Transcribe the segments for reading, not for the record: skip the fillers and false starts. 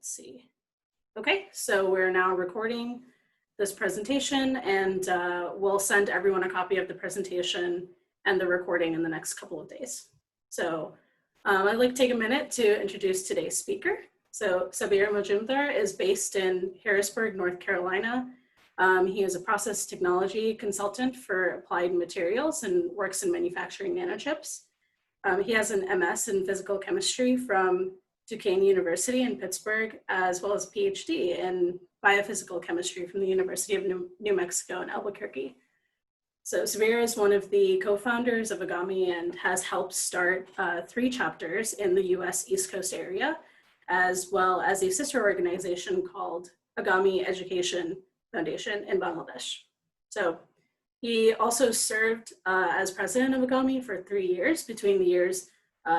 Let's see. Okay, so we're now recording this presentation, and we'll send everyone a copy of the presentation and the recording in the next couple of days. So I'd like to take a minute to introduce today's speaker. So Sabir Majumder is based in Harrisburg, North Carolina. He is a process technology consultant for applied materials and works in manufacturing nanochips. He has an MS in physical chemistry from Duquesne University in Pittsburgh, as well as a PhD in biophysical chemistry from the University of New Mexico in Albuquerque. So Sabir is one of the co-founders of Agami and has helped start 3 chapters in the US East Coast area, as well as a sister organization called Agami Education Foundation in Bangladesh. So he also served as president of Agami for 3 years between the years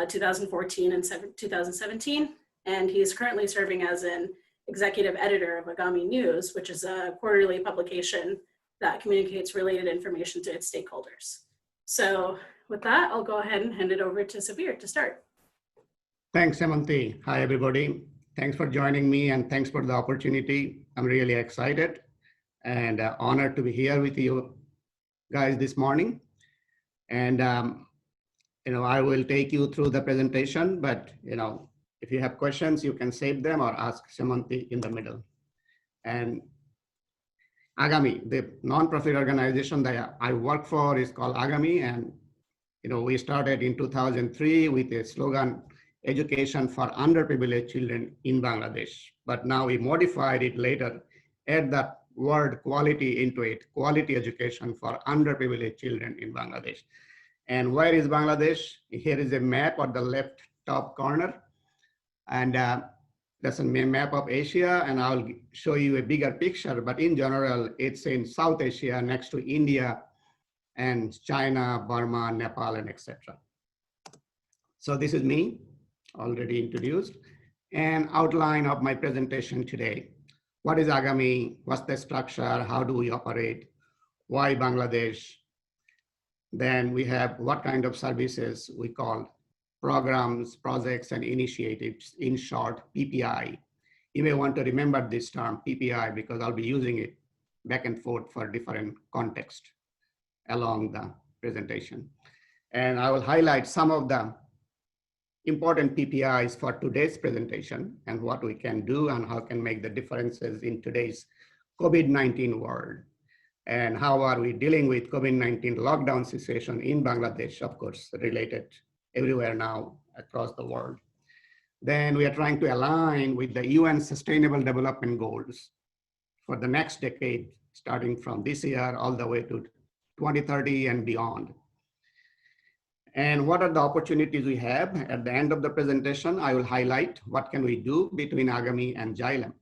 2014 and 2017. And he's currently serving as an executive editor of Agami News, which is a quarterly publication that communicates related information to its stakeholders. So with that, I'll go ahead and hand it over to Sabir to start. Thanks, Semanti. Hi, everybody. Thanks for joining me and thanks for the opportunity. I'm really excited and honored to be here with you guys this morning. And, I will take you through the presentation, but, if you have questions, you can save them or ask Semanti in the middle. And Agami, the nonprofit organization that I work for is called Agami. And, we started in 2003 with a slogan, education for underprivileged children in Bangladesh. But now we modified it later, add that word quality into it, quality education for underprivileged children in Bangladesh. And where is Bangladesh? Here is a map on the left top corner. And that's a map of Asia, and I'll show you a bigger picture, but in general, it's in South Asia next to India and China, Burma, Nepal, and etc. So this is me, already introduced, and outline of my presentation today. What is Agami? What's the structure? How do we operate? Why Bangladesh? Then we have what kind of services we call programs, projects, and initiatives, in short, PPI. You may want to remember this term, PPI, because I'll be using it back and forth for different context along the presentation. And I will highlight some of the important PPIs for today's presentation and what we can do and how can make the differences in today's COVID-19 world. And how are we dealing with COVID-19 lockdown situation in Bangladesh, of course, related everywhere now across the world. Then we are trying to align with the UN Sustainable Development Goals for the next decade, starting from this year all the way to 2030 and beyond. And what are the opportunities we have? At the end of the presentation, I will highlight what can we do between Agami and Xylem.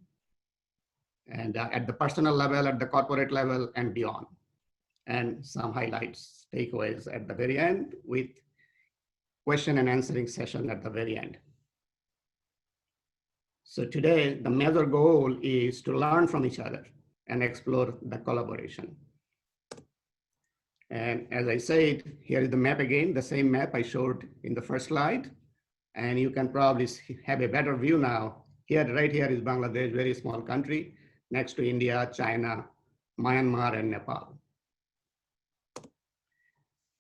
And at the personal level, at the corporate level, and beyond. And some highlights, takeaways at the very end with question and answering session at the very end. So today, the major goal is to learn from each other and explore the collaboration. And as I said, here is the map again, the same map I showed in the first slide. And you can probably have a better view now. Here, right here is Bangladesh, very small country, next to India, China, Myanmar, and Nepal.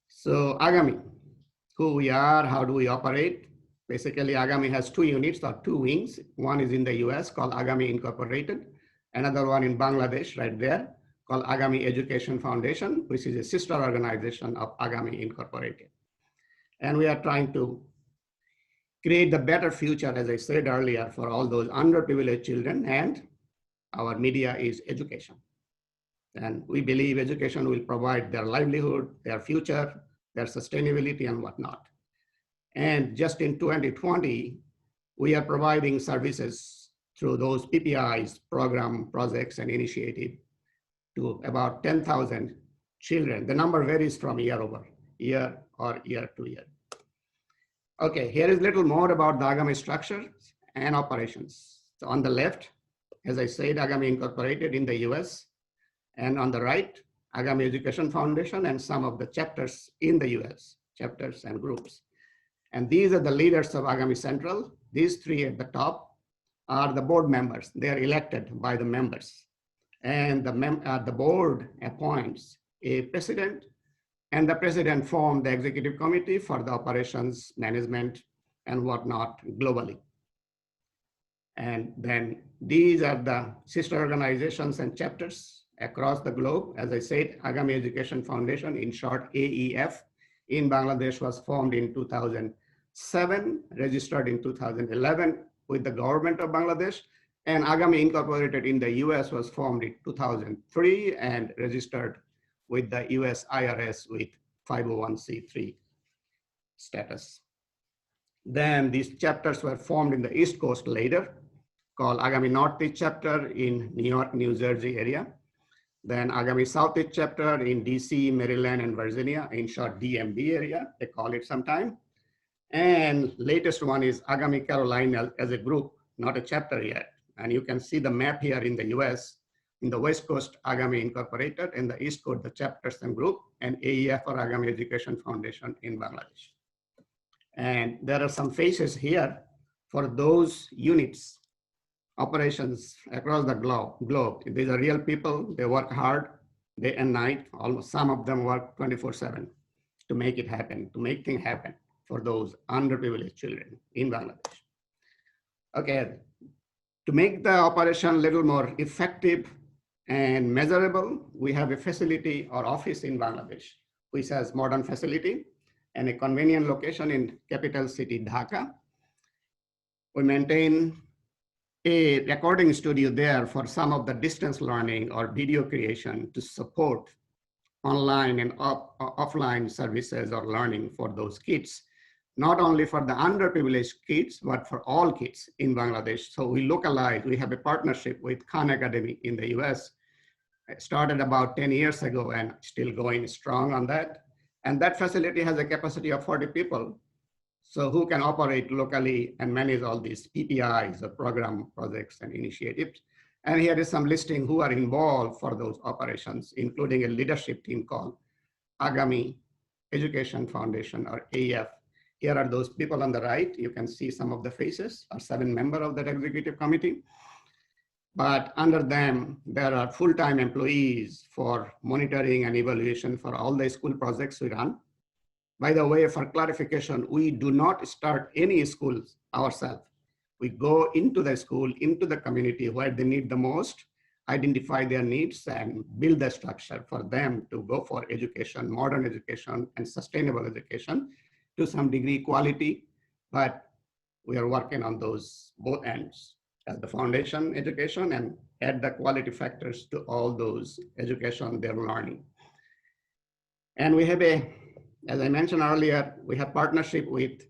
So Agami, who we are, how do we operate? Basically, Agami has 2 units or 2 wings. One is in the US called Agami Incorporated. Another one in Bangladesh right there called Agami Education Foundation, which is a sister organization of Agami Incorporated. And we are trying to create the better future, as I said earlier, for all those underprivileged children, and our media is education. And we believe education will provide their livelihood, their future, their sustainability, and whatnot. And just in 2020, we are providing services through those PPIs, program, projects, and initiative to about 10,000 children. The number varies from year over year or year to year. Okay, here is a little more about the Agami structure and operations. So on the left, as I said, Agami Incorporated in the US, and on the right, Agami Education Foundation and some of the chapters in the US, chapters and groups. And these are the leaders of Agami Central. These 3 at the top are the board members. They are elected by the members. And the board appoints a president, and the president formed the executive committee for the operations, management, and whatnot globally. And then these are the sister organizations and chapters across the globe. As I said, Agami Education Foundation, in short, AEF, in Bangladesh was formed in 2007, registered in 2011 with the government of Bangladesh. And Agami Incorporated in the US was formed in 2003 and registered with the US IRS with 501c3 status. Then these chapters were formed in the East Coast later, called Agami Northeast Chapter in New York, New Jersey area. Then Agami Southeast Chapter in DC, Maryland, and Virginia, in short DMV area, they call it sometime. And latest one is Agami Carolina as a group, not a chapter yet. And you can see the map here in the US. In the West Coast, Agami Incorporated, in the East Coast, the chapters and group, and AEF or Agami Education Foundation in Bangladesh. And there are some faces here for those units, operations across the globe. These are real people. They work hard day and night. Almost some of them work 24/7 to make it happen, to make things happen for those underprivileged children in Bangladesh. Okay, to make the operation a little more effective and measurable, we have a facility or office in Bangladesh, which has modern facility and a convenient location in capital city, Dhaka. We maintain a recording studio there for some of the distance learning or video creation to support online and offline services or learning for those kids, not only for the underprivileged kids, but for all kids in Bangladesh. So we localize, we have a partnership with Khan Academy in the US. It started about 10 years ago and still going strong on that. And that facility has a capacity of 40 people. So who can operate locally and manage all these PPIs, the program, projects, and initiatives. And here is some listing who are involved for those operations, including a leadership team called Agami Education Foundation, or AEF. Here are those people on the right. You can see some of the faces, are 7 members of that executive committee. But under them, there are full-time employees for monitoring and evaluation for all the school projects we run. By the way, for clarification, we do not start any schools ourselves. We go into the school, into the community where they need the most, identify their needs, and build the structure for them to go for education, modern education, and sustainable education, to some degree quality, but we are working on those both ends, as the foundation education and add the quality factors to all those education they're learning. And we have as I mentioned earlier, we have partnership with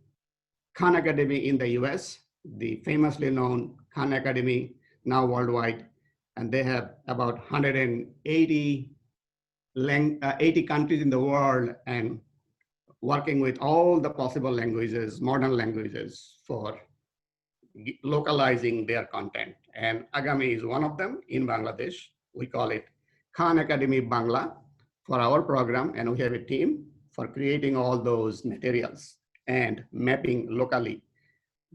Khan Academy in the US, the famously known Khan Academy, now worldwide, and they have about 180 80 countries in the world and working with all the possible languages, modern languages, for localizing their content. And Agami is one of them in Bangladesh. We call it Khan Academy Bangla for our program, and we have a team for creating all those materials and mapping locally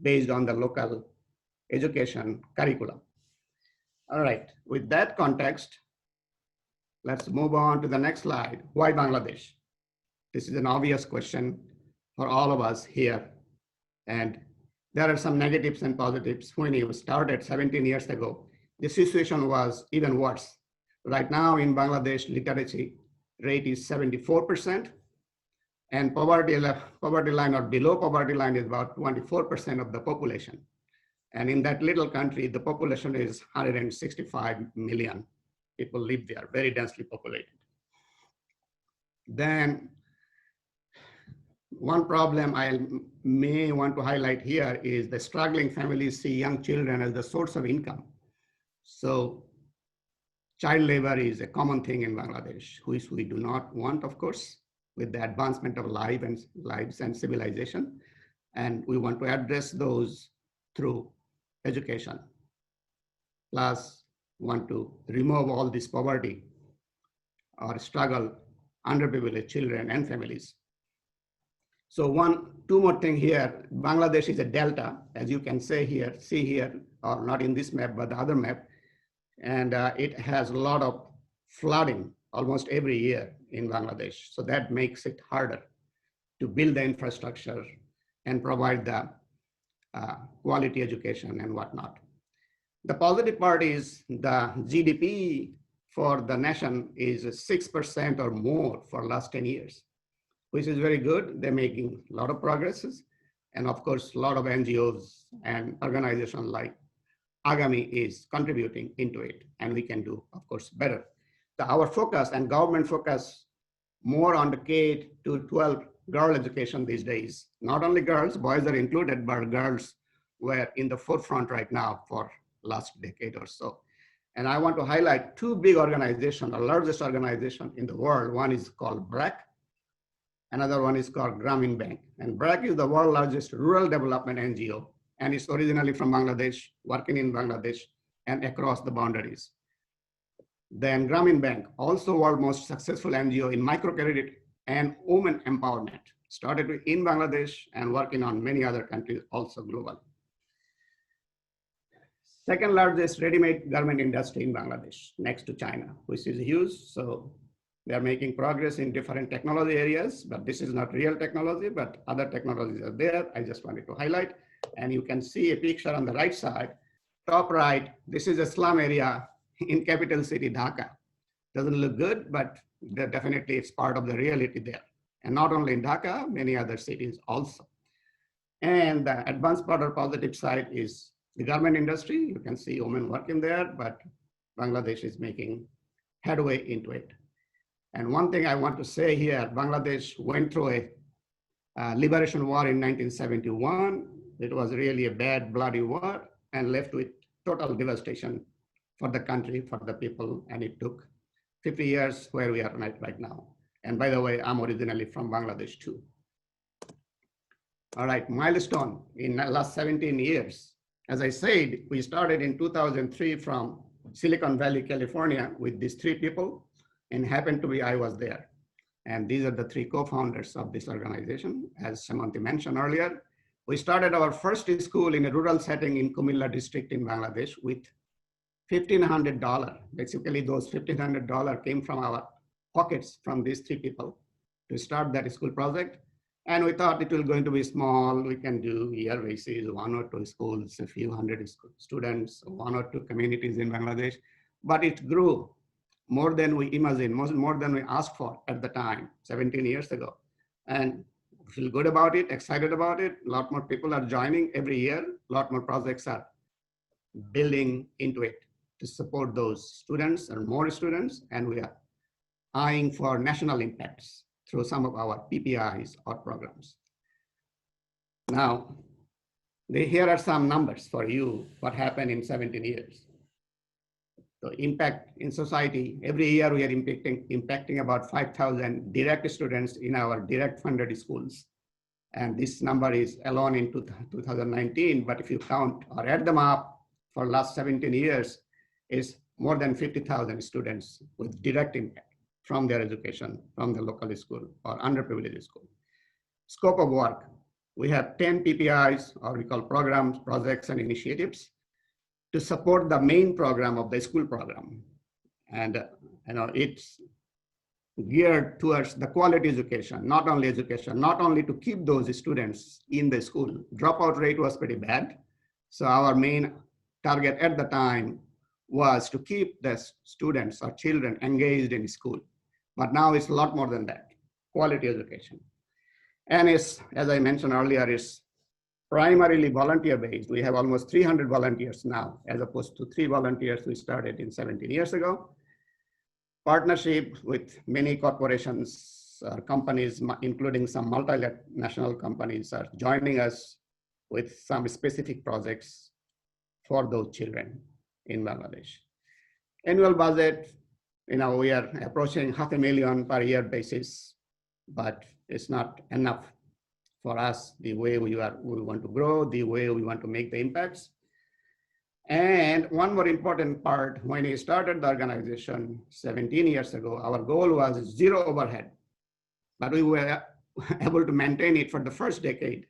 based on the local education curriculum. All right, with that context, let's move on to the next slide. Why Bangladesh? This is an obvious question for all of us here. And there are some negatives and positives. When it started 17 years ago, the situation was even worse. Right now in Bangladesh, literacy rate is 74%, and poverty line or below poverty line is about 24% of the population. And in that little country, the population is 165 million people live there, very densely populated. Then one problem I may want to highlight here is the struggling families see young children as the source of income. So child labor is a common thing in Bangladesh, which we do not want, of course, with the advancement of lives and civilization. And we want to address those through education. Plus, want to remove all this poverty or struggle underprivileged children and families. So two more thing here. Bangladesh is a delta, as you can see here, or not in this map, but the other map. And it has a lot of flooding almost every year in Bangladesh. So that makes it harder to build the infrastructure and provide the quality education and whatnot. The positive part is the GDP for the nation is 6% or more for last 10 years, which is very good. They're making a lot of progresses. And of course, a lot of NGOs and organizations like Agami is contributing into it, and we can do, of course, better. Our focus and government focus more on the K to 12 girl education these days. Not only girls, boys are included, but girls were in the forefront right now for last decade or so. And I want to highlight two big organizations, the largest organization in the world. One is called BRAC. Another one is called Grameen Bank. And BRAC is the world's largest rural development NGO. And it's originally from Bangladesh, working in Bangladesh and across the boundaries. Then Grameen Bank, also world's most successful NGO in microcredit and women empowerment, started in Bangladesh and working on many other countries, also global. Second largest ready-made garment industry in Bangladesh, next to China, which is huge. So they are making progress in different technology areas, but this is not real technology, but other technologies are there. I just wanted to highlight. And you can see a picture on the right side, top right. This is a slum area in capital city, Dhaka. Doesn't look good, but definitely it's part of the reality there. And not only in Dhaka, many other cities also. And the advanced part or positive side is the garment industry. You can see women working there, but Bangladesh is making headway into it. And one thing I want to say here, Bangladesh went through a liberation war in 1971. It was really a bad, bloody war and left with total devastation for the country, for the people, and it took 50 years where we are right now. And by the way, I'm originally from Bangladesh too. All right, milestone in the last 17 years. As I said, we started in 2003 from Silicon Valley, California with these three people, and happened to be I was there. And these are the three co-founders of this organization. As Samanthi mentioned earlier, we started our first school in a rural setting in Kumilla district in Bangladesh with $1,500. Basically, those $1,500 came from our pockets from these three people to start that school project. And we thought it was going to be small. We can do year basis, 1 or 2 schools, a few hundred students, 1 or 2 communities in Bangladesh. But it grew more than we imagined, more than we asked for at the time, 17 years ago. And feel good about it, excited about it. A lot more people are joining every year. A lot more projects are building into it to support those students and more students. And we are eyeing for national impacts through some of our PPIs or programs. Now, here are some numbers for you, what happened in 17 years. So impact in society, every year we are impacting about 5,000 direct students in our direct funded schools. And this number is alone in 2019, but if you count or add them up for last 17 years, is more than 50,000 students with direct impact from their education, from the local school or underprivileged school. Scope of work, we have 10 PPIs, or we call programs, projects, and initiatives to support the main program of the school program. And it's geared towards the quality education, not only to keep those students in the school. Dropout rate was pretty bad. So our main target at the time was to keep the students or children engaged in school. But now it's a lot more than that, quality education. And it's, as I mentioned earlier, it's primarily volunteer-based. We have almost 300 volunteers now, as opposed to 3 volunteers we started in 17 years ago. Partnership with many corporations or companies, including some multinational companies, are joining us with some specific projects for those children in Bangladesh. Annual budget, we are approaching $500,000 per year basis, but it's not enough for us the way we want to grow, the way we want to make the impacts. And one more important part, when we started the organization 17 years ago, our goal was 0 overhead. But we were able to maintain it for the first decade.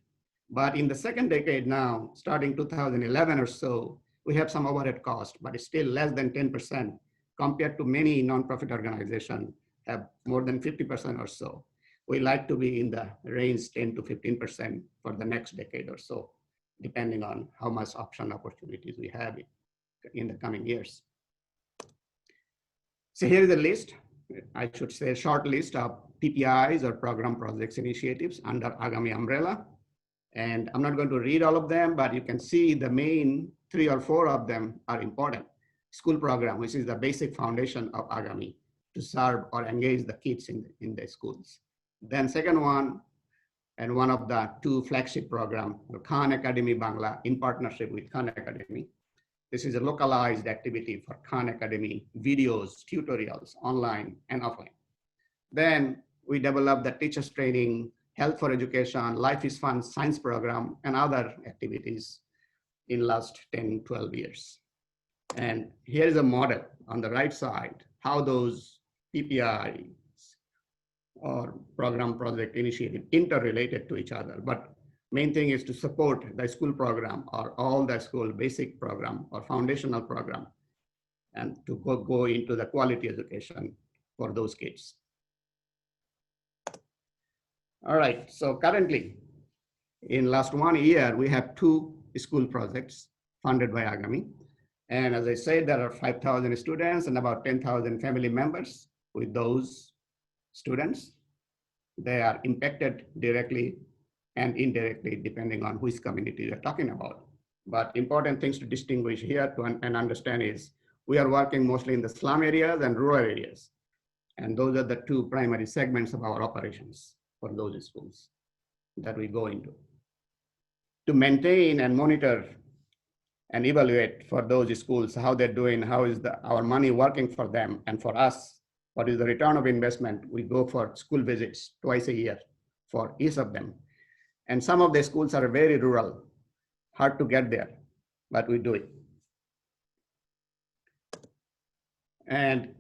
But in the second decade now, starting 2011 or so, we have some overhead cost, but it's still less than 10% compared to many nonprofit organizations have more than 50% or so. We like to be in the range 10 to 15% for the next decade or so, depending on how much option opportunities we have in the coming years. So here is a list, I should say a short list of PPIs or program projects initiatives under Agami umbrella. And I'm not going to read all of them, but you can see the main 3 or 4 of them are important. School program, which is the basic foundation of Agami to serve or engage the kids in the schools. Then second one, and one of the 2 flagship program, Khan Academy Bangla in partnership with Khan Academy. This is a localized activity for Khan Academy videos, tutorials, online and offline. Then we developed the teachers training, health for education, life is fun science program, and other activities in last 10, 12 years. And here is a model on the right side, how those PPIs or program project initiative interrelated to each other. But main thing is to support the school program or all the school basic program or foundational program and to go into the quality education for those kids. All right, so currently in last 1 year, we have 2 school projects funded by Agami. And as I said, there are 5,000 students and about 10,000 family members with those students. They are impacted directly and indirectly depending on which community you're talking about. But important things to distinguish here and understand is we are working mostly in the slum areas and rural areas. And those are the 2 primary segments of our operations for those schools that we go into. To maintain and monitor and evaluate for those schools, how they're doing, how is our money working for them, and for us, what is the return of investment, we go for school visits twice a year for each of them. And some of the schools are very rural, hard to get there, but we do it. And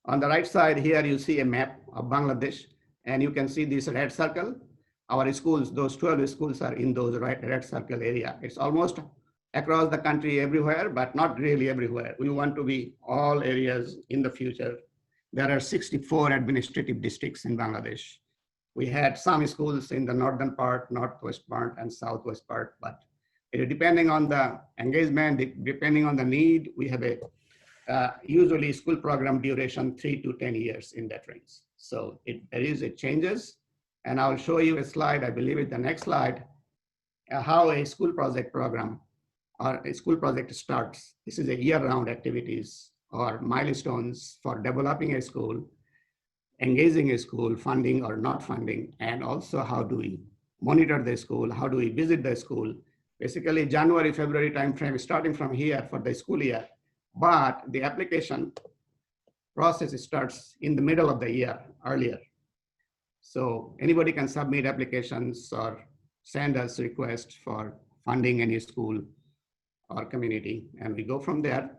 on the right side here, you see a map of Bangladesh, and you can see this red circle. Our schools, those 12 schools are in those red circle area. It's almost across the country everywhere, but not really everywhere. We want to be all areas in the future. There are 64 administrative districts in Bangladesh. We had some schools in the northern part, northwest part, and southwest part, but depending on the engagement, depending on the need, we have a usually school program duration 3 to 10 years in that range. So it changes. And I'll show you a slide, I believe it's the next slide, how a school project program or a school project starts. This is a year-round activities or milestones for developing a school, engaging a school, funding or not funding, and also how do we monitor the school, how do we visit the school. Basically January, February timeframe starting from here for the school year, but the application process starts in the middle of the year earlier. So anybody can submit applications or send us requests for funding any school or community, and we go from there.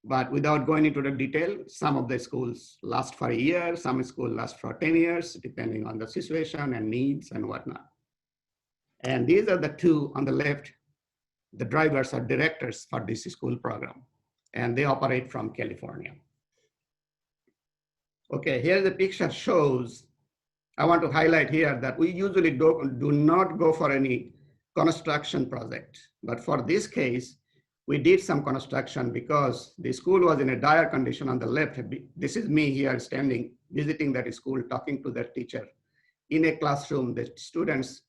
But without going into the detail, some of the schools last for a year, some schools last for 10 years, depending on the situation and needs and whatnot. And these are the 2 on the left. The drivers are directors for this school program, and they operate from California. Okay, here the picture shows, I want to highlight here that we usually do not go for any construction project. But for this case, we did some construction because the school was in a dire condition on the left. This is me here standing, visiting that school, talking to that teacher. In a classroom, the students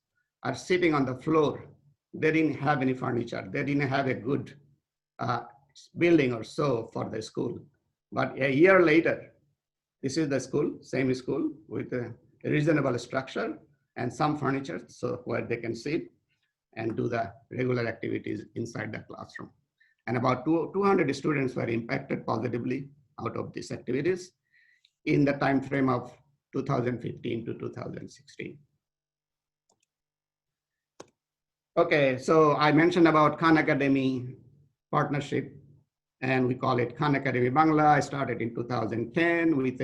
are sitting on the floor. They didn't have any furniture. They didn't have a good building or so for the school. But a year later, this is the school, same school with a reasonable structure and some furniture, so where they can sit and do the regular activities inside the classroom. And about 200 students were impacted positively out of these activities in the time frame of 2015 to 2016. Okay, so I mentioned about Khan Academy partnership, and we call it Khan Academy Bangla. I started in 2010 with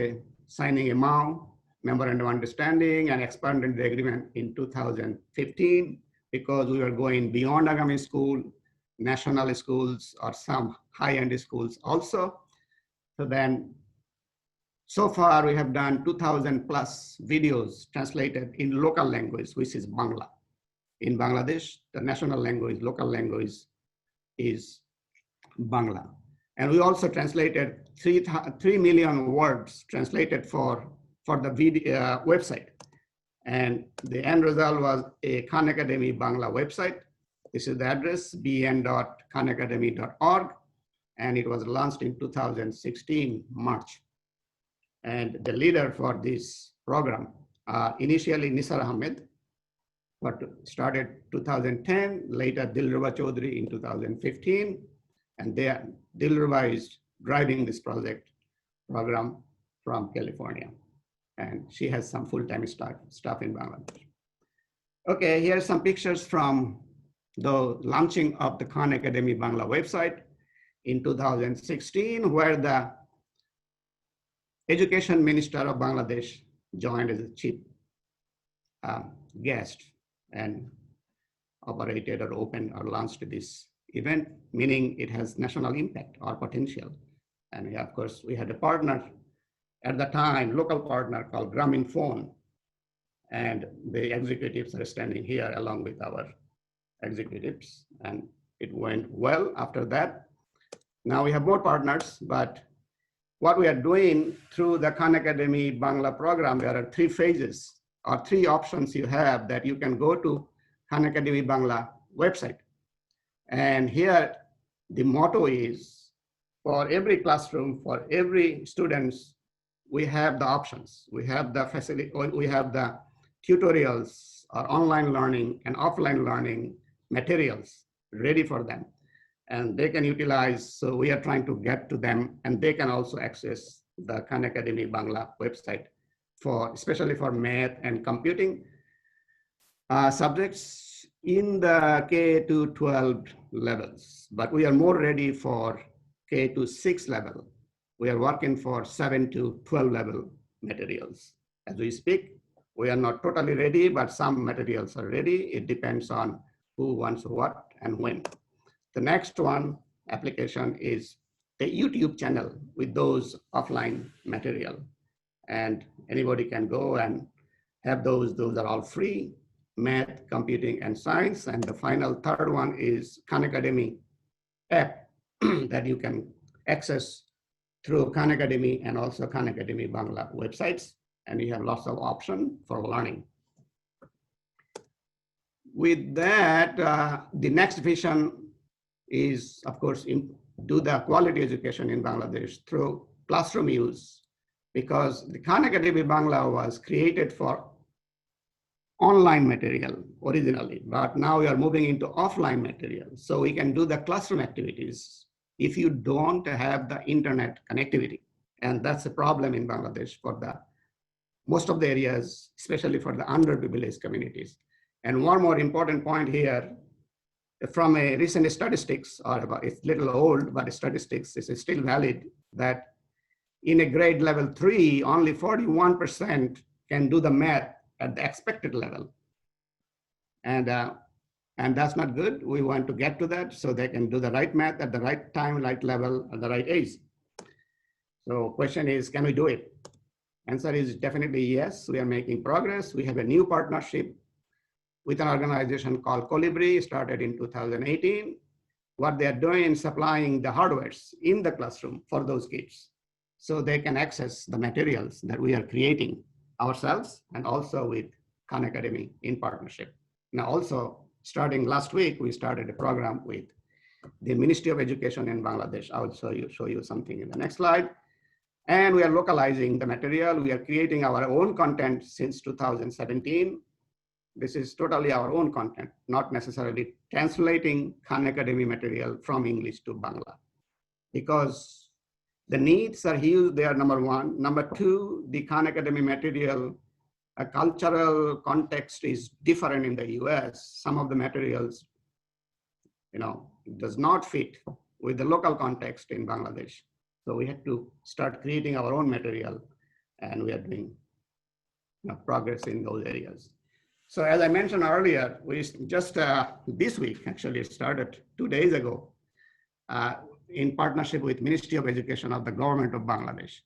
signing a MOU memorandum of understanding and expanded the agreement in 2015 because we were going beyond Agami school, national schools, or some high-end schools also. So then, so far we have done 2,000 plus videos translated in local language, which is Bangla. In Bangladesh, the national language, local language is Bangla. And we also translated 3 million words translated for the video, website. And the end result was a Khan Academy Bangla website. This is the address, bn.khanacademy.org. And it was launched in 2016, March. And the leader for this program, initially Nisar Ahmed, but started 2010, later Dilruba Chaudhary in 2015. And Dilruba is driving this program from California. And she has some full-time staff in Bangladesh. Okay, here are some pictures from the launching of the Khan Academy Bangla website in 2016, where the Education Minister of Bangladesh joined as a chief guest and operated or opened or launched this event, meaning it has national impact or potential. And of course, we had a partner at the time, local partner called Grameen Phone, and the executives are standing here along with our executives, and it went well after that. Now we have more partners, but what we are doing through the Khan Academy Bangla program, there are 3 phases or 3 options you have that you can go to Khan Academy Bangla website. And here the motto is, for every classroom, for every students, we have the options. We have the facility, we have the tutorials or online learning and offline learning materials ready for them. And they can utilize, so we are trying to get to them, and they can also access the Khan Academy Bangla website for, especially for math and computing subjects in the K to 12 levels. But we are more ready for K to 6 level. We are working for 7 to 12 level materials. As we speak, we are not totally ready, but some materials are ready. It depends on who wants what and when. The next one application is the YouTube channel with those offline material. And anybody can go and have those. Those are all free, math, computing, and science. And the final third one is Khan Academy app that you can access through Khan Academy and also Khan Academy Bangla websites. And you have lots of options for learning. With that, the next vision is, of course, do the quality education in Bangladesh through classroom use, because the Khan Academy Bangla was created for online material originally, but now we are moving into offline material. So we can do the classroom activities if you don't have the internet connectivity. And that's a problem in Bangladesh for the most of the areas, especially for the underprivileged communities. And one more important point here, from a recent statistics, or about, it's a little old, but statistics is still valid, that in a grade level 3, only 41% can do the math at the expected level. And that's not good. We want to get to that so they can do the right math at the right time, right level, at the right age. So question is, can we do it? Answer is definitely yes. We are making progress. We have a new partnership with an organization called Colibri, started in 2018. What they are doing is supplying the hardwares in the classroom for those kids, so they can access the materials that we are creating ourselves and also with Khan Academy in partnership. Now also, starting last week, we started a program with the Ministry of Education in Bangladesh. I will show you something in the next slide. And we are localizing the material. We are creating our own content since 2017. This is totally our own content, not necessarily translating Khan Academy material from English to Bangla, because the needs are huge. They are number one. Number two, the Khan Academy material, a cultural context is different in the US. Some of the materials, does not fit with the local context in Bangladesh. So we had to start creating our own material, and we are doing progress in those areas. So as I mentioned earlier, we just this week actually started 2 days ago in partnership with Ministry of Education of the government of Bangladesh.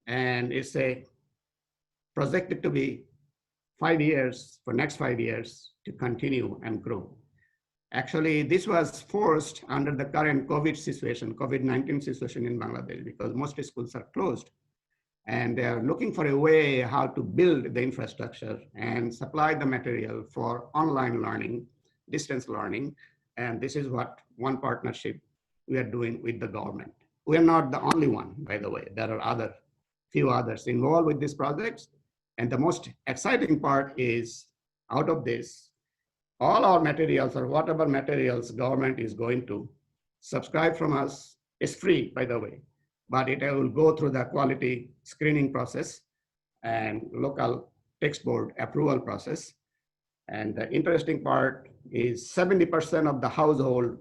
And it's a projected to be 5 years, for next 5 years to continue and grow. Actually, this was forced under the current COVID-19 situation in Bangladesh, because most schools are closed. And they are looking for a way how to build the infrastructure and supply the material for online learning, distance learning. And this is what one partnership we are doing with the government. We are not the only one, by the way. There are few others involved with these projects. And the most exciting part is, out of this, all our materials or whatever materials government is going to subscribe from us is free, by the way, but it will go through the quality screening process and local text board approval process. And the interesting part is 70% of the household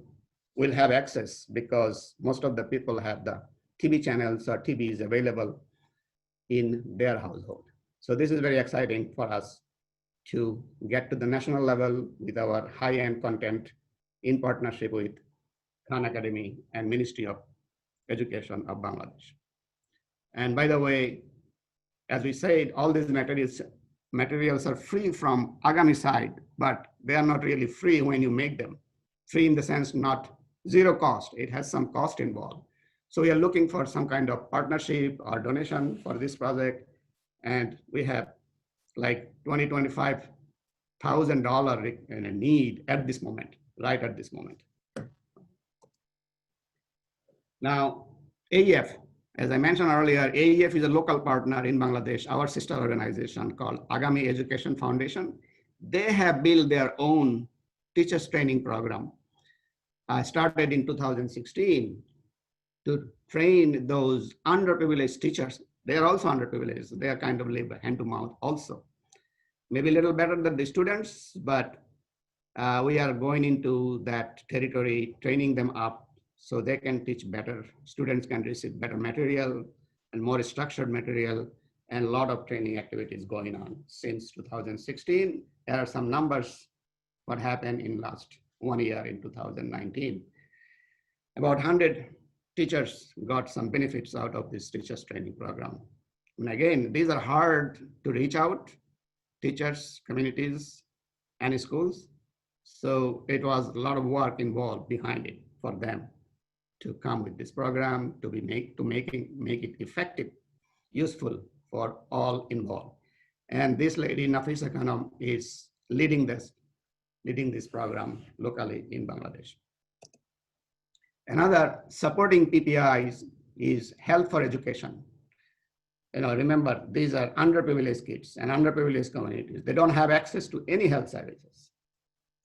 will have access, because most of the people have the TV channels or TVs available in their household. So this is very exciting for us to get to the national level with our high-end content in partnership with Khan Academy and Ministry of Education of Bangladesh. And by the way, as we said, all these materials are free from Agami side, but they are not really free when you make them. Free in the sense not zero cost, it has some cost involved. So we are looking for some kind of partnership or donation for this project. And we have like $25,000 in a need at this moment, right at this moment. Now, AEF, as I mentioned earlier, AEF is a local partner in Bangladesh, our sister organization called Agami Education Foundation. They have built their own teachers training program. Started in 2016 to train those underprivileged teachers. They are also underprivileged. They are kind of live hand to mouth also. Maybe a little better than the students, but we are going into that territory, training them up so they can teach better. Students can receive better material and more structured material, and a lot of training activities going on since 2016. There are some numbers what happened in last 1 year in 2019. About 100 teachers got some benefits out of this teachers training program. And again, these are hard to reach out, teachers, communities, and schools. So it was a lot of work involved behind it for them to come with this program, to make it effective, useful for all involved. And this lady, Nafisa Khanum, is leading this program locally in Bangladesh. Another supporting PPIs is health for education. Remember, these are underprivileged kids and underprivileged communities. They don't have access to any health services.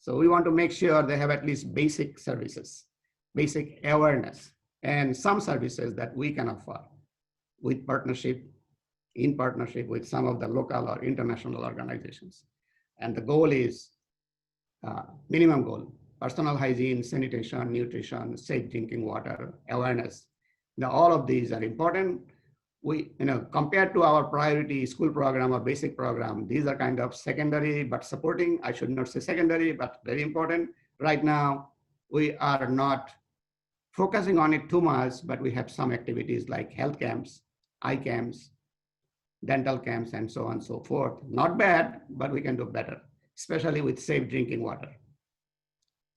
So we want to make sure they have at least basic services, basic awareness, and some services that we can offer in partnership with some of the local or international organizations. And the goal is minimum goal: personal hygiene, sanitation, nutrition, safe drinking water, awareness. Now, all of these are important. Compared to our priority school program or basic program, these are kind of secondary, but supporting. I should not say secondary, but very important. Right now, we are not focusing on it too much, but we have some activities like health camps, eye camps, dental camps, and so on and so forth. Not bad, but we can do better, especially with safe drinking water.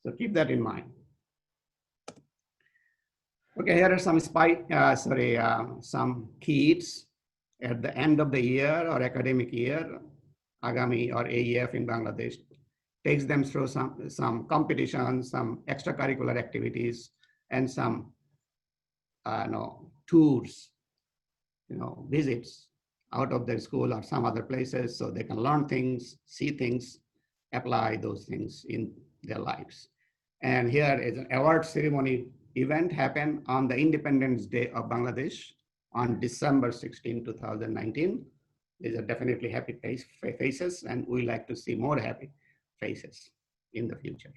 So keep that in mind. Okay, here are some some kits at the end of the year or academic year. Agami or AEF in Bangladesh takes them through some competitions, some extracurricular activities, and some tours, visits out of their school or some other places, so they can learn things, see things, apply those things in their lives. And here is an award ceremony event happened on the Independence Day of Bangladesh on December 16, 2019. These are definitely happy faces, and we like to see more happy faces in the future.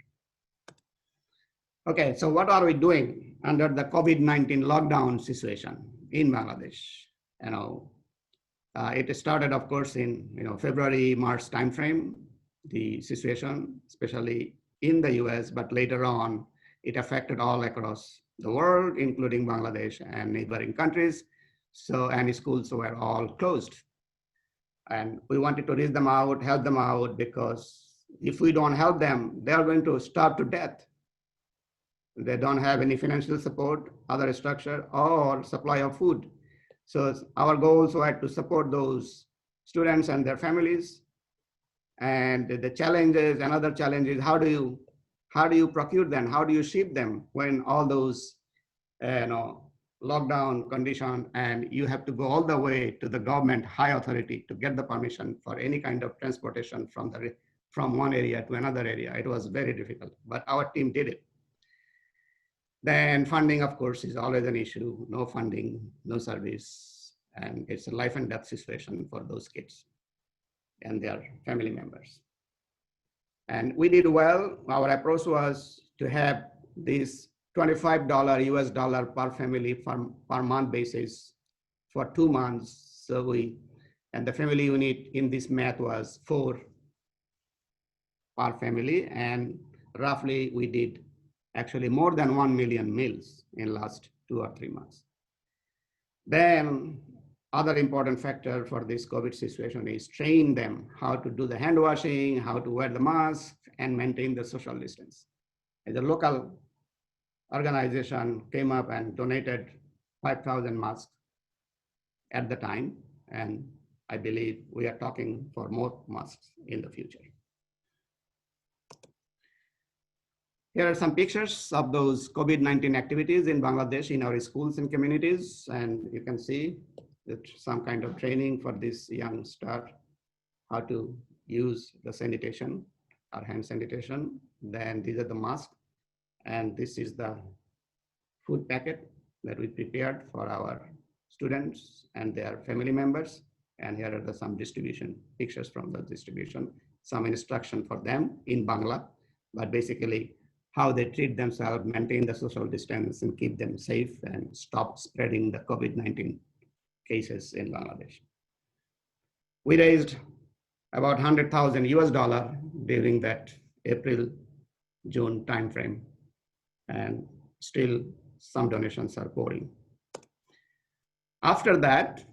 Okay, so what are we doing under the COVID-19 lockdown situation in Bangladesh? It started, of course, in February, March timeframe, the situation, especially in the US, but later on, it affected all across the world, including Bangladesh and neighboring countries. So, and schools were all closed. And we wanted to reach them out, help them out, because if we don't help them, they are going to starve to death. They don't have any financial support, other structure, or supply of food. So our goals were to support those students and their families. And the challenges, another challenge is how do you procure them? How do you ship them when all those lockdown condition, and you have to go all the way to the government high authority to get the permission for any kind of transportation from one area to another area. It was very difficult, but our team did it. Then funding, of course, is always an issue. No funding, no service, and it's a life and death situation for those kids and their family members. And we did well. Our approach was to have this $25 US dollar per family per month basis for 2 months. So and the family unit in this math was 4 per family, and roughly we did actually more than 1 million meals in last 2 or 3 months. Then other important factor for this COVID situation is train them how to do the hand washing, how to wear the mask, and maintain the social distance. As a local organization came up and donated 5,000 masks at the time, and I believe we are talking for more masks in the future. Here are some pictures of those COVID-19 activities in Bangladesh in our schools and communities, and you can see that some kind of training for this young star, how to use the sanitation, or hand sanitation. Then these are the masks, and this is the food packet that we prepared for our students and their family members. And here are some distribution pictures from the distribution, some instruction for them in Bangla, but basically how they treat themselves, maintain the social distance, and keep them safe and stop spreading the COVID-19 cases in Bangladesh. We raised about 100,000 US dollar during that April-June timeframe, and still some donations are pouring. After that,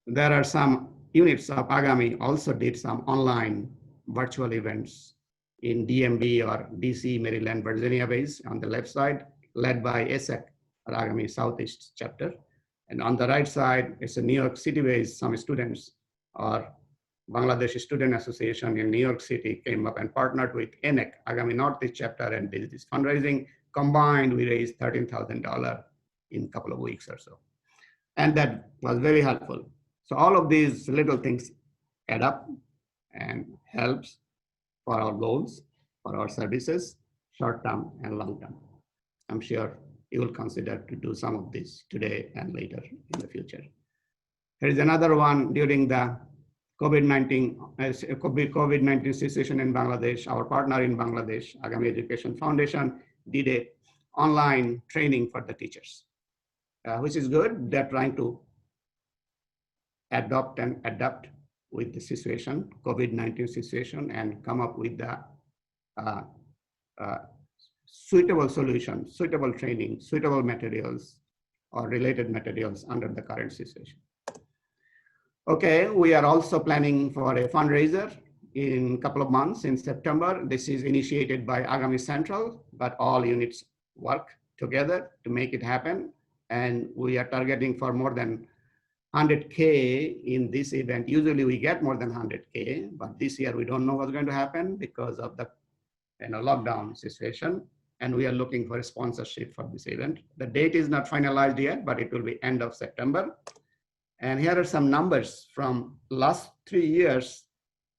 there are some units of Agami also did some online virtual events in DMV or DC, Maryland, Virginia base on the left side, led by ESSEC, or Agami Southeast chapter. And on the right side, it's a New York City based, some students or Bangladesh Student Association in New York City came up and partnered with ENEC, Agami Northeast chapter, and did this fundraising. Combined, we raised $13,000 in a couple of weeks or so. And that was very helpful. So all of these little things add up and helps for our goals, for our services, short-term and long-term. I'm sure you will consider to do some of this today and later in the future. There is another one during the COVID-19 situation in Bangladesh. Our partner in Bangladesh, Agami Education Foundation, did a online training for the teachers, which is good. They're trying to adopt and adapt with the situation, COVID-19 situation, and come up with the suitable solutions, suitable training, suitable materials, or related materials under the current situation. Okay, we are also planning for a fundraiser in a couple of months in September. This is initiated by Agami Central, but all units work together to make it happen. And we are targeting for more than 100K in this event. Usually we get more than 100K, but this year we don't know what's going to happen because of the lockdown situation. And we are looking for a sponsorship for this event. The date is not finalized yet, but it will be end of September. And here are some numbers from last 3 years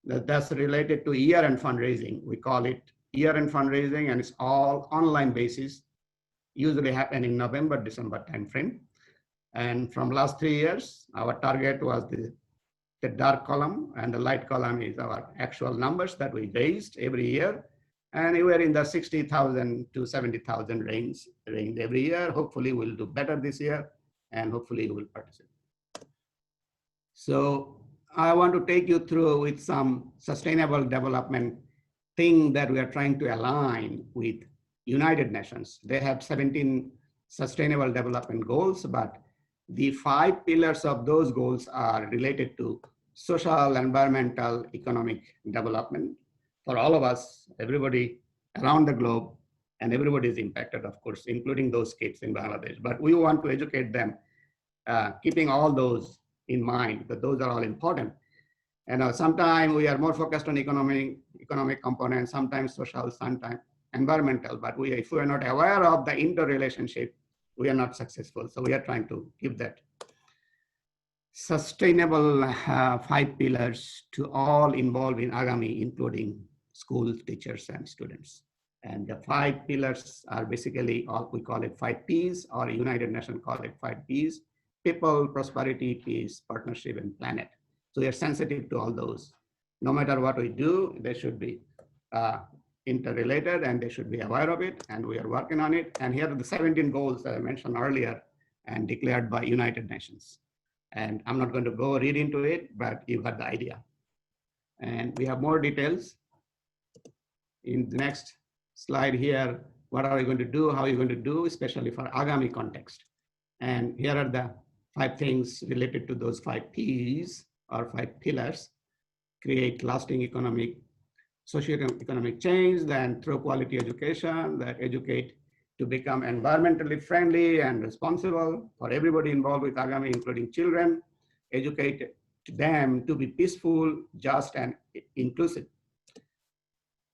that's related to year-end fundraising. We call it year-end fundraising, and it's all online basis, usually happen in November, December timeframe. And from last 3 years, our target was the dark column, and the light column is our actual numbers that we raised every year. And we were in the 60,000 to 70,000 range every year. Hopefully we'll do better this year, and hopefully you will participate. So I want to take you through with some sustainable development thing that we are trying to align with United Nations. They have 17 sustainable development goals, but the 5 pillars of those goals are related to social, environmental, economic development for all of us, everybody around the globe, and everybody is impacted, of course, including those kids in Bangladesh. But we want to educate them, keeping all those in mind, that those are all important. And sometimes we are more focused on economic components, sometimes social, sometimes environmental, but if we are not aware of the interrelationship, we are not successful. So we are trying to give that sustainable 5 pillars to all involved in Agami, including school teachers and students. And the 5 pillars are basically, we call it 5 Ps, or United Nations call it 5 Ps: people, prosperity, peace, partnership, and planet. So we are sensitive to all those. No matter what we do, they should be interrelated and they should be aware of it, and we are working on it. And here are the 17 goals that I mentioned earlier and declared by United Nations. And I'm not going to go read into it, but you got the idea. And we have more details in the next slide here. What are we going to do? How are you going to do, especially for Agami context? And here are the 5 things related to those 5 Ps or 5 pillars: create lasting socio-economic change, then through quality education, that educate to become environmentally friendly and responsible for everybody involved with Agami, including children, educate them to be peaceful, just, and inclusive,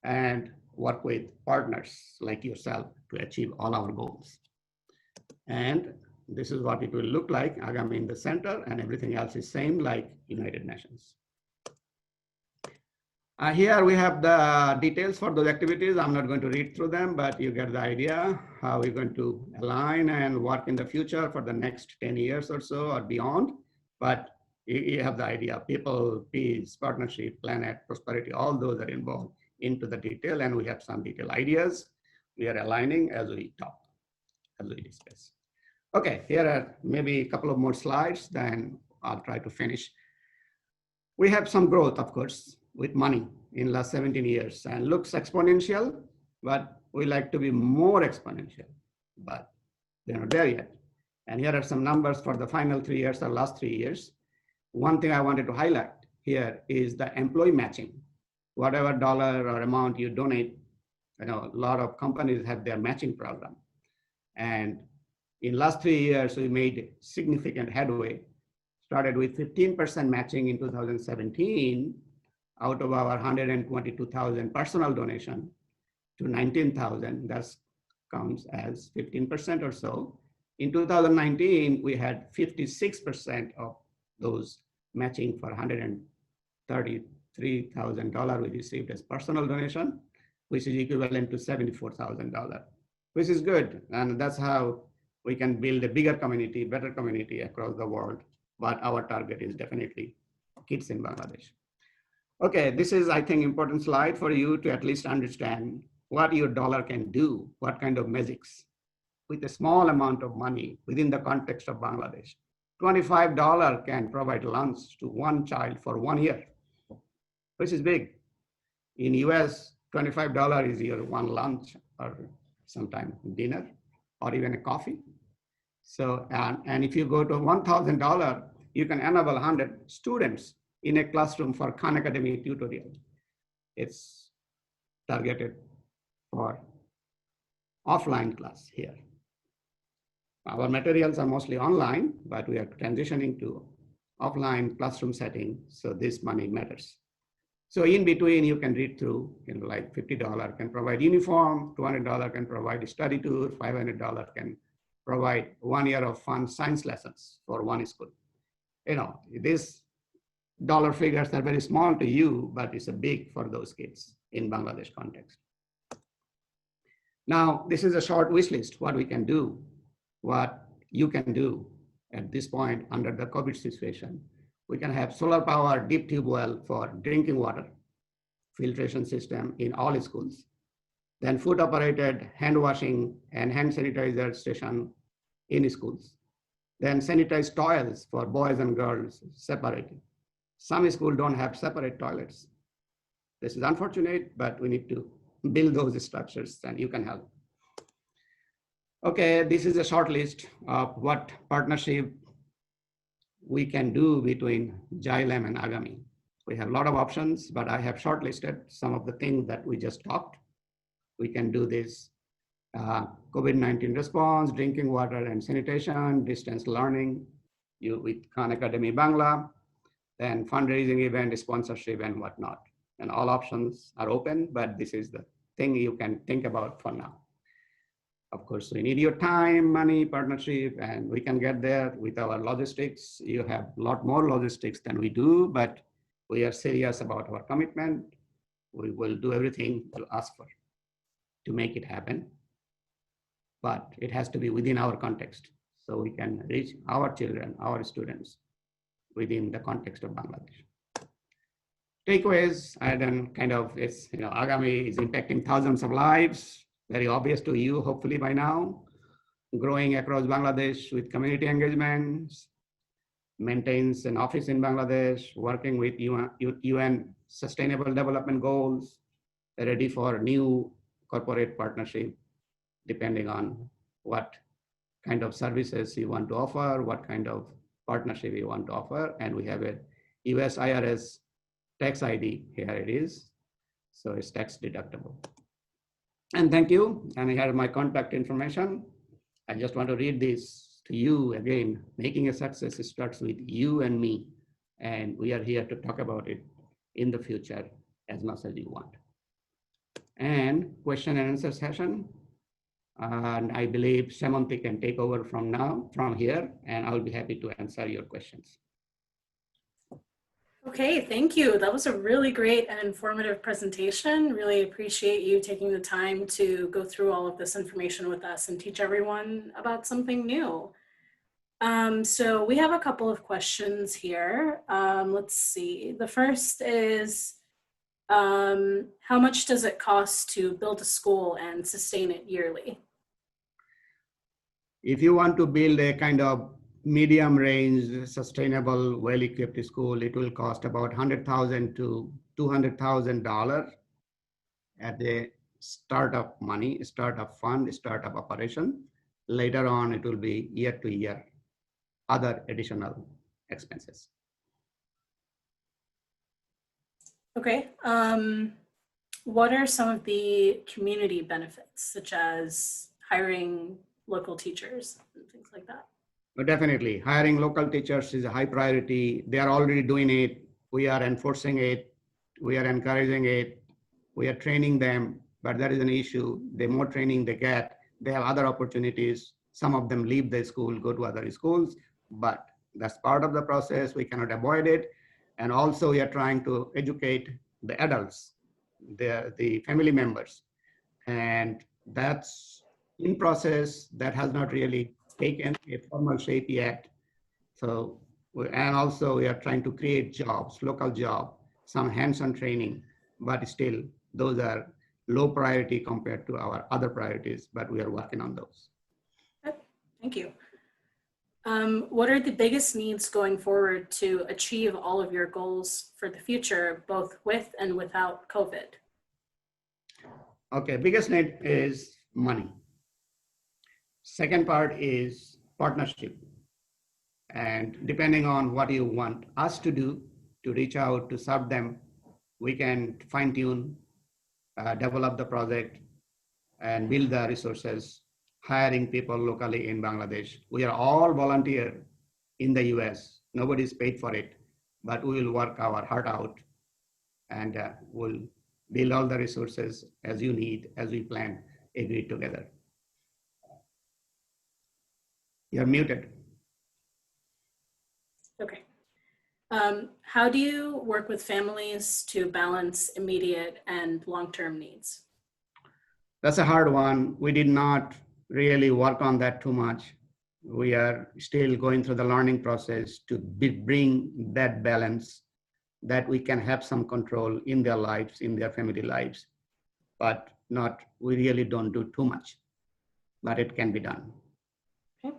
and work with partners like yourself to achieve all our goals. And this is what it will look like, Agami in the center, and everything else is same like United Nations. Here we have the details for those activities. I'm not going to read through them, but you get the idea how we're going to align and work in the future for the next 10 years or so or beyond. But you have the idea: people, peace, partnership, planet, prosperity, all those are involved into the detail, and we have some detailed ideas. We are aligning as we talk, as we discuss. Okay, here are maybe a couple of more slides, then I'll try to finish. We have some growth, of course, with money in the last 17 years, and looks exponential, but we like to be more exponential, but they're not there yet. And here are some numbers for the final 3 years or last 3 years. One thing I wanted to highlight here is the employee matching. Whatever dollar or amount you donate, a lot of companies have their matching program. And in last 3 years, we made significant headway. Started with 15% matching in 2017 out of our 122,000 personal donation to 19,000. That counts as 15% or so. In 2019, we had 56% of those matching for $133,000 we received as personal donation, which is equivalent to $74,000, which is good. And that's how we can build a bigger community, better community across the world. But our target is definitely kids in Bangladesh. Okay, this is, I think, important slide for you to at least understand what your dollar can do, what kind of magics with a small amount of money within the context of Bangladesh. $25 can provide lunch to one child for 1 year, which is big. In US, $25 is your one lunch or sometime dinner or even a coffee. So, and if you go to $1,000, you can enable 100 students in a classroom for Khan Academy tutorial. It's targeted for offline class here. Our materials are mostly online, but we are transitioning to offline classroom setting, so this money matters. So in between, you can read through, like $50 can provide uniform, $200 can provide a study tour, $500 can provide 1 year of fun science lessons for one school. These dollar figures are very small to you, but it's a big for those kids in Bangladesh context. Now, this is a short wish list, what we can do, what you can do at this point under the COVID situation. We can have solar power deep tube well for drinking water, filtration system in all schools, then food operated hand washing and hand sanitizer station in schools, Then sanitized toilets for boys and girls separated. Some schools don't have separate toilets. This is unfortunate, but we need to build those structures and you can help. Okay, this is a short list of what partnership we can do between Xylem and Agami. We have a lot of options, but I have shortlisted some of the things that we just talked. We can do this COVID-19 response, drinking water and sanitation, distance learning with Khan Academy Bangla, then fundraising event, sponsorship and whatnot. And all options are open, but this is the thing you can think about for now. Of course, we need your time, money, partnership, and we can get there with our logistics. You have a lot more logistics than we do, but we are serious about our commitment. We will do everything you ask for to make it happen. But it has to be within our context so we can reach our children, our students within the context of Bangladesh. Takeaways, I then kind of, it's, Agami is impacting thousands of lives, very obvious to you, hopefully by now, growing across Bangladesh with community engagements, maintains an office in Bangladesh, working with UN Sustainable Development Goals, ready for new corporate partnership, depending on what kind of services you want to offer, what kind of partnership you want to offer. And we have a US IRS tax ID, here it is. So it's tax deductible. And thank you. And I have my contact information. I just want to read this to you again. Making a success starts with you and me. And we are here to talk about it in the future as much as you want. And question and answer session. And I believe Semonti can take over from here, and I'll be happy to answer your questions. Okay, thank you. That was a really great and informative presentation. Really appreciate you taking the time to go through all of this information with us and teach everyone about something new. So we have a couple of questions here. Let's see. The first is, how much does it cost to build a school and sustain it yearly? If you want to build a kind of medium range, sustainable, well-equipped school, it will cost about $100,000 to $200,000 at the startup money, startup fund, startup operation. Later on, it will be year to year, other additional expenses. Okay. What are some of the community benefits, such as hiring local teachers and things like that? But definitely, hiring local teachers is a high priority. They are already doing it. We are enforcing it. We are encouraging it. We are training them, but that is an issue. The more training they get, they have other opportunities. Some of them leave the school, go to other schools, but that's part of the process. We cannot avoid it. And also we are trying to educate the adults, the family members. And that's in process. That has not really taken a formal shape yet. So, and also we are trying to create jobs, local job, some hands-on training, but still those are low priority compared to our other priorities, but we are working on those. Okay, thank you. What are the biggest needs going forward to achieve all of your goals for the future, both with and without COVID? Okay, biggest need is money. Second part is partnership. And depending on what you want us to do to reach out to serve them, we can fine tune, develop the project and build the resources, hiring people locally in Bangladesh. We are all volunteer in the US. Nobody's paid for it, but we will work our heart out and we'll build all the resources as you need, as we plan, agree together. You're muted. Okay. How do you work with families to balance immediate and long-term needs? That's a hard one. We did not really work on that too much. We are still going through the learning process to bring that balance that we can have some control in their lives, in their family lives, but we really don't do too much, but it can be done. Okay.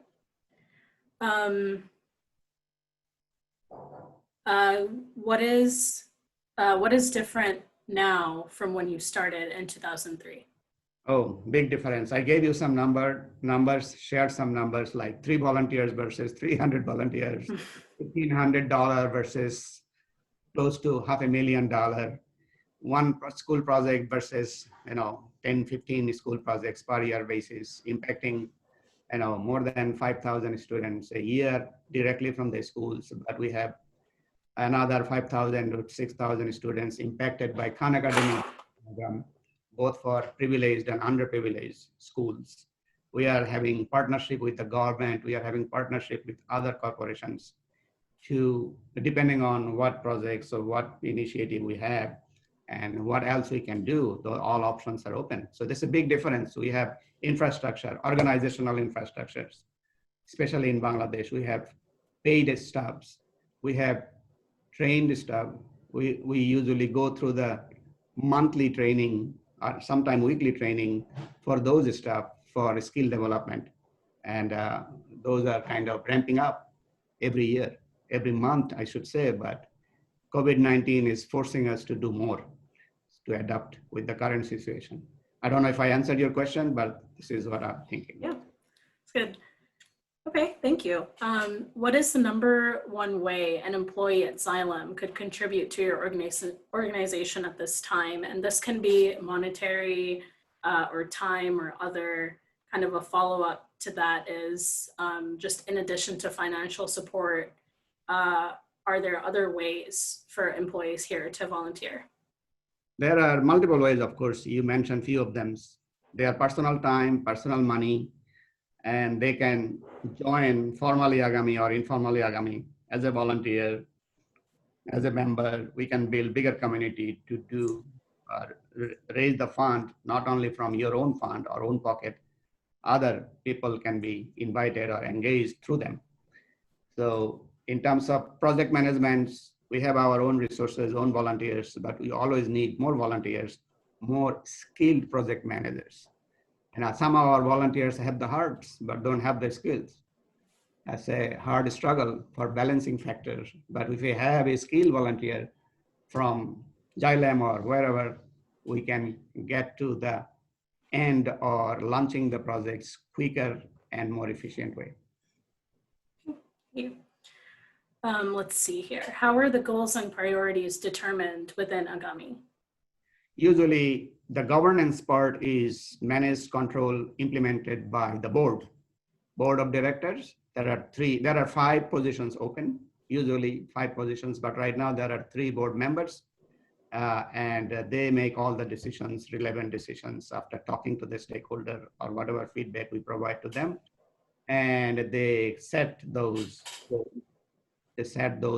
What is different now from when you started in 2003? Oh, big difference. I gave you some numbers, shared some numbers like 3 volunteers versus 300 volunteers, $1,500 versus close to $500,000, one school project versus 10, 15 school projects per year basis, impacting more than 5,000 students a year directly from the schools. But we have another 5,000 to 6,000 students impacted by Khan Academy program, both for privileged and underprivileged schools. We are having partnership with the government. We are having partnership with other corporations to, depending on what projects or what initiative we have and what else we can do, all options are open. So there's a big difference. We have infrastructure, organizational infrastructures, especially in Bangladesh. We have paid staffs. We have trained staff. We usually go through the monthly training or sometime weekly training for those staff for skill development. And those are kind of ramping up every year, every month, I should say, but COVID-19 is forcing us to do more to adapt with the current situation. I don't know if I answered your question, but this is what I'm thinking. Yeah, it's good. Okay, thank you. What is the #1 way an employee at Xylem could contribute to your organization at this time? And this can be monetary or time or other. Kind of a follow-up to that is just in addition to financial support, are there other ways for employees here to volunteer? There are multiple ways, of course. You mentioned a few of them. They are personal time, personal money, and they can join formally Agami or informally Agami as a volunteer, as a member. We can build bigger community to do raise the fund, not only from your own fund or own pocket. Other people can be invited or engaged through them. So in terms of project management, we have our own resources, own volunteers, but we always need more volunteers, more skilled project managers. And some of our volunteers have the hearts, but don't have the skills. That's a hard struggle for balancing factors. But if we have a skilled volunteer from Xylem or wherever, we can get to the end or launching the projects quicker and more efficient way. Let's see here. How are the goals and priorities determined within Agami? Usually the governance part is managed, control, implemented by the board of directors. There are 5 positions open, usually 5 positions, but right now there are 3 board members and they make all the decisions, relevant decisions after talking to the stakeholder or whatever feedback we provide to them. And they set those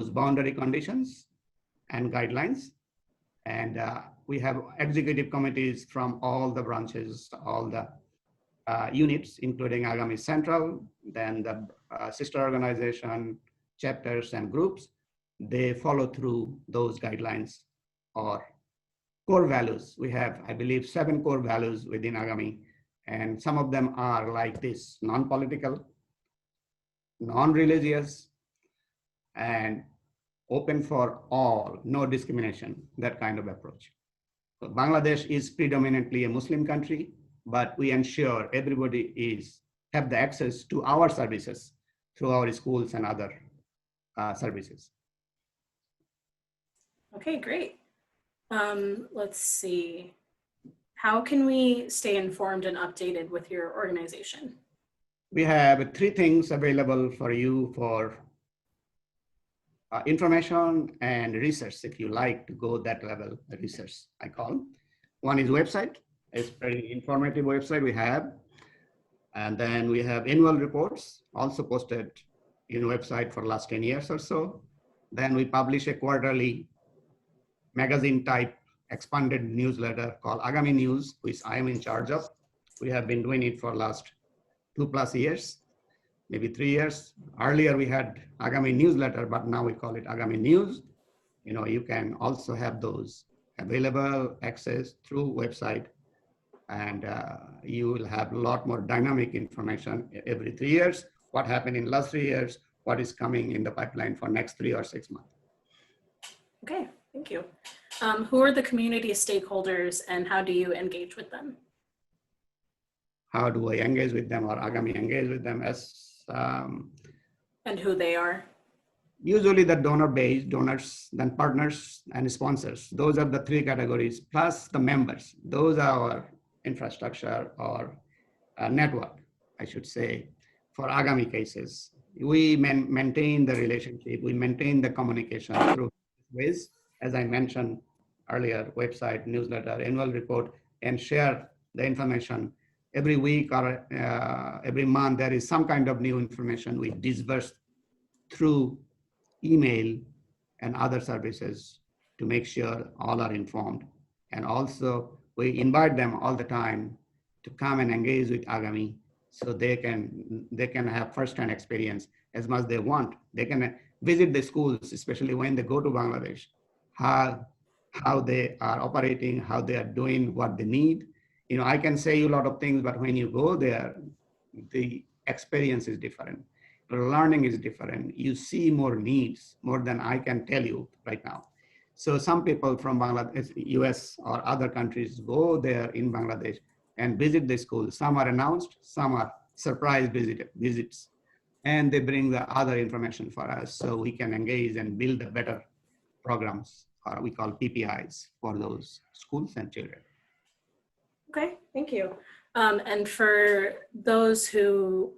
boundary conditions and guidelines. And we have executive committees from all the branches, all the units, including Agami Central, then the sister organization, chapters and groups. They follow through those guidelines or core values. We have, I believe, 7 core values within Agami. And some of them are like this: non-political, non-religious, and open for all, no discrimination, that kind of approach. So Bangladesh is predominantly a Muslim country, but we ensure everybody have the access to our services through our schools and other services. Okay, great. Let's see. How can we stay informed and updated with your organization? We have 3 things available for you for information and research, if you like to go that level, research, I call. One is website. It's a very informative website we have. And then we have annual reports also posted in website for last 10 years or so. Then we publish a quarterly magazine type expanded newsletter called Agami News, which I am in charge of. We have been doing it for last 2+ years, maybe 3 years. Earlier we had Agami newsletter, but now we call it Agami News. You can also have those available access through website, and you will have a lot more dynamic information every 3 years. what happened in last 3 years, what is coming in the pipeline for next 3 or 6 months. Okay, thank you. Who are the community stakeholders and how do you engage with them? How do I engage with them, or Agami engage with them? As And who they are? usually the donor-based, donors, then partners and sponsors. Those are the 3 categories, plus the members. Those are our infrastructure or network, I should say, for Agami cases. We maintain the relationship, we maintain the communication through ways, as I mentioned earlier, website, newsletter, annual report, and share the information. Every week or every month, there is some kind of new information we disperse through email and other services to make sure all are informed. And also we invite them all the time to come and engage with Agami so they can have first-hand experience as much as they want. They can visit the schools, especially when they go to Bangladesh, how they are operating, how they are doing what they need. You know, I can say you a lot of things, but when you go there, the experience is different. The learning is different. You see more needs, more than I can tell you right now. So some people from Bangladesh, US or other countries go there in Bangladesh and visit the school. Some are announced, some are surprise visits. And they bring the other information for us so we can engage and build the better programs, or we call PPIs, for those schools and children. Okay, thank you. And for those who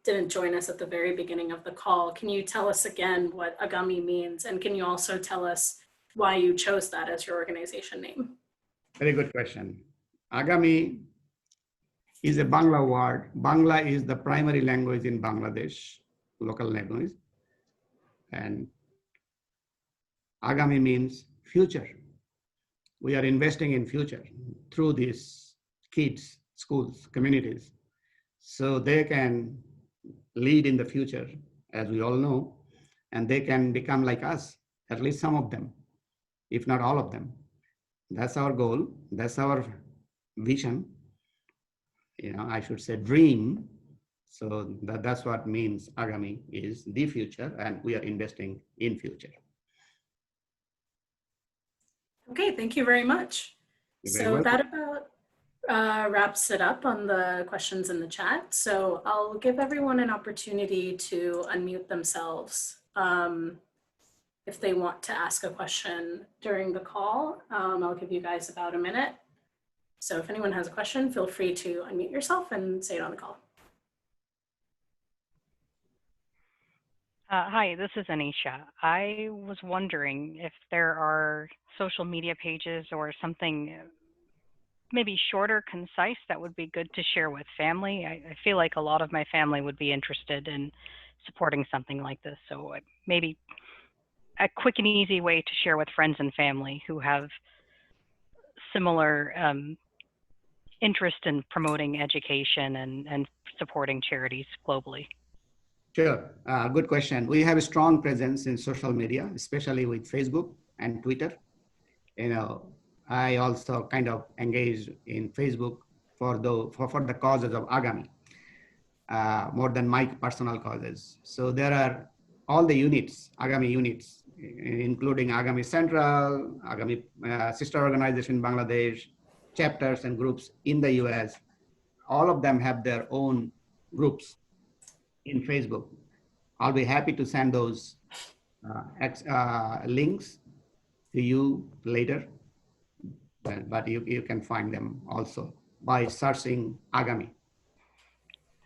didn't join us at the very beginning of the call, can you tell us again what Agami means? And can you also tell us why you chose that as your organization name? Very good question. Agami is a Bangla word. Bangla is the primary language in Bangladesh, local language. And Agami means future. We are investing in future through these kids, schools, communities, so they can lead in the future, as we all know, and they can become like us, at least some of them, if not all of them. That's our goal. That's our vision. You know, I should say dream. So that's what means Agami is the future, and we are investing in future. Okay, thank you very much. So that about wraps it up on the questions in the chat. So I'll give everyone an opportunity to unmute themselves if they want to ask a question during the call. I'll give you guys about a minute. So if anyone has a question, feel free to unmute yourself and say it on the call. Hi, this is Anisha. I was wondering if there are social media pages or something maybe shorter, concise, that would be good to share with family. I feel like a lot of my family would be interested in supporting something like this. So maybe a quick and easy way to share with friends and family who have similar interest in promoting education and supporting charities globally. Sure, good question. We have a strong presence in social media, especially with Facebook and Twitter. You know, I also kind of engage in Facebook for the causes of Agami, more than my personal causes. So there are all the units, Agami units, including Agami Central, Agami sister organization in Bangladesh, chapters and groups in the US. All of them have their own groups in Facebook. I'll be happy to send those links to you later, but you can find them also by searching Agami.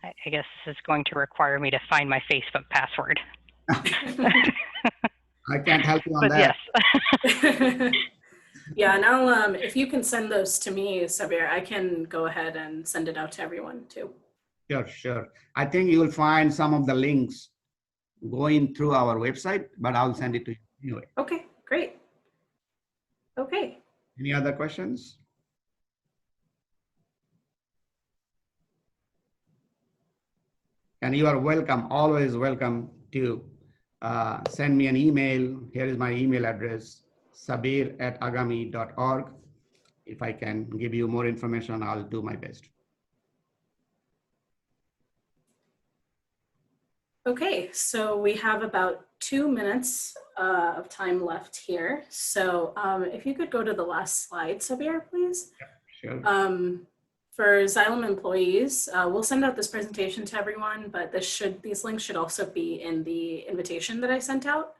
I guess this is going to require me to find my Facebook password. I can't help you on that. Yes. Yeah, and I'll, if you can send those to me, Sabir, I can go ahead and send it out to everyone too. Sure, sure. I think you will find some of the links going through our website, but I'll send it to you anyway. Okay, great. Okay. Any other questions? And you are welcome, always welcome to send me an email. Here is my email address, sabir@agami.org. If I can give you more information, I'll do my best. Okay, so we have about 2 minutes of time left here. So if you could go to the last slide, Sabir, please. Sure. For Xylem employees, we'll send out this presentation to everyone, but these links should also be in the invitation that I sent out.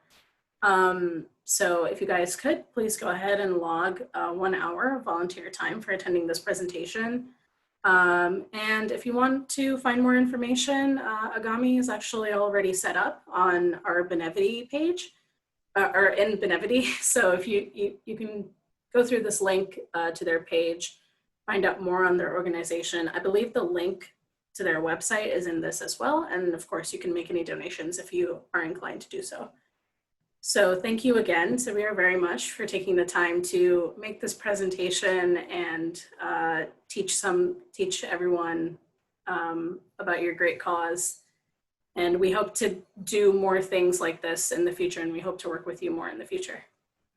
So if you guys could, please go ahead and log 1 hour of volunteer time for attending this presentation. And if you want to find more information, Agami is actually already set up on our Benevity page, or in Benevity. So if you can go through this link to their page, find out more on their organization. I believe the link to their website is in this as well. And of course, you can make any donations if you are inclined to do so. So thank you again, Sabir, very much for taking the time to make this presentation and teach everyone about your great cause. And we hope to do more things like this in the future, and we hope to work with you more in the future.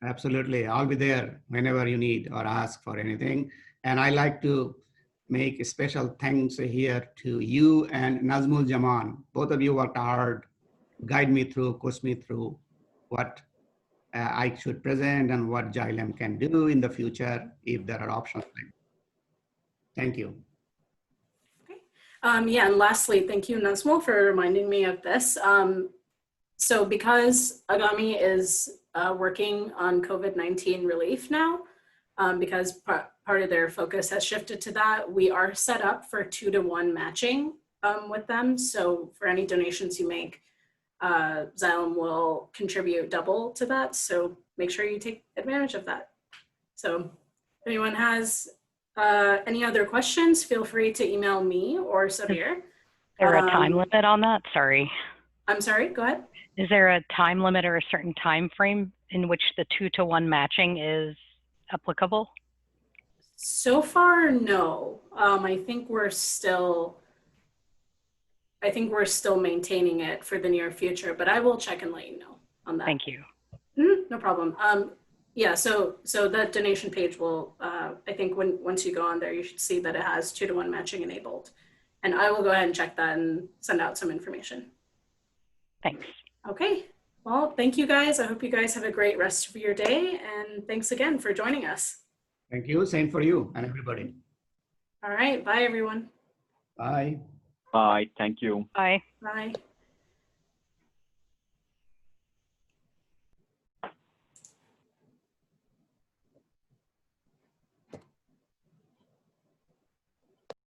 Absolutely. I'll be there whenever you need or ask for anything. And I like to make a special thanks here to you and Nazmul Jaman. Both of you worked hard, guide me through, coach me through what I should present and what Xylem can do in the future if there are options. Thank you. Okay. Yeah, and lastly, thank you, Nazmul, for reminding me of this. So because Agami is working on COVID-19 relief now, because part of their focus has shifted to that, we are set up for 2-to-1 matching with them. So for any donations you make, Xylem will contribute double to that. So make sure you take advantage of that. So if anyone has any other questions, feel free to email me or Sabir. Is there a time limit on that? Sorry. I'm sorry, go ahead. Is there a time limit or a certain time frame in which the 2-to-1 matching is applicable? So far, no. I think we're still maintaining it for the near future, but I will check and let you know on that. Thank you. No problem. Yeah, so that donation page will, I think once you go on there, you should see that it has 2-to-1 matching enabled. And I will go ahead and check that and send out some information. Thanks. Okay, well, thank you guys. I hope you guys have a great rest of your day. And thanks again for joining us. Thank you. Same for you and everybody. All right, bye everyone. Bye. Bye. Thank you. Bye. Bye.